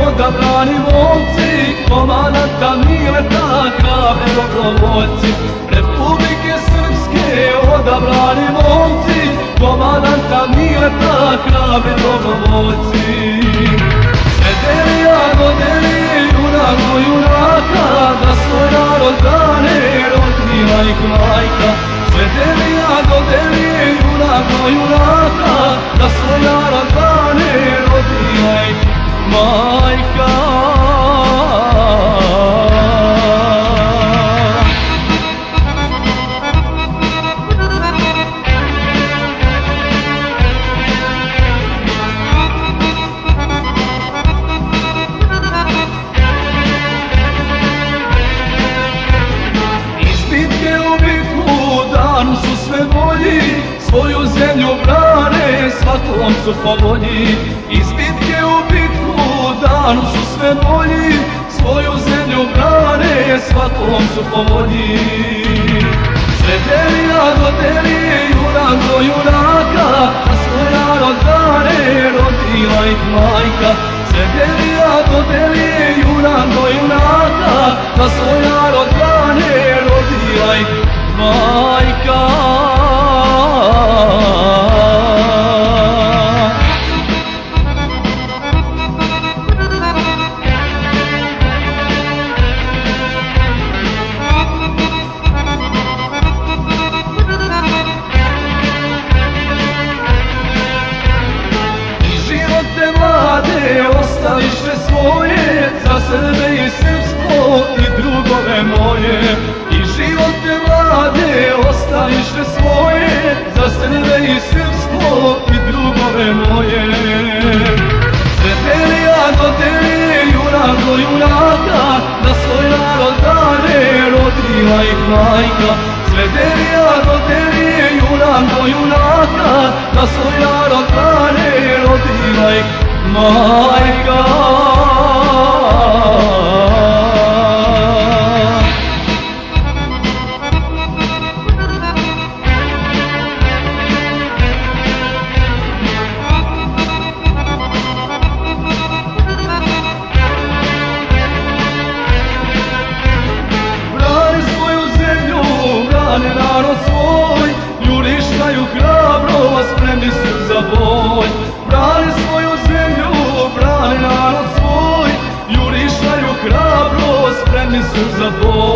Odabrani momci, komandanta Mileta, hrabri dobrovoljci. Republike Srpske, odabrani momci, komandanta Mileta, hrabri dobrovoljci. Sredelija dodelije junak do junaka, da svoj narod brane, rodila ih majka. Sredelija dodelije junak do junaka, da svoj narod brane, rodila ih majka. Iz bitke u bitku danu su sve bolji, svoju zemlju brane, svakom su po volji. Iz bitke u bitku danu su sve bolji, svoju zemlju brane, svakom su po volji. Sredelija dodelije junak do junaka, da svoj narod brane, rodila ih majka. Sredelija dodelije junak do junaka, da svoj narod brane, rodila ih majka. Ostaviše svoje za Srbe i srpstvo i drugove moje. I živote mlade ostaviše svoje za Srbe i srpstvo i drugove moje. Sredelija dodelije junak do junaka, da svoj narod brane, rodila ih majka. Sredelija dodelije junak do junaka, da svoj narod brane, rodila ih majka. Brani svoju zemlju, brane narod svoj, jurišaju hrabro, spremni su za boj. Brani svoju zemlju, brane narod svoj, jurišaju hrabro, spremni su za boj.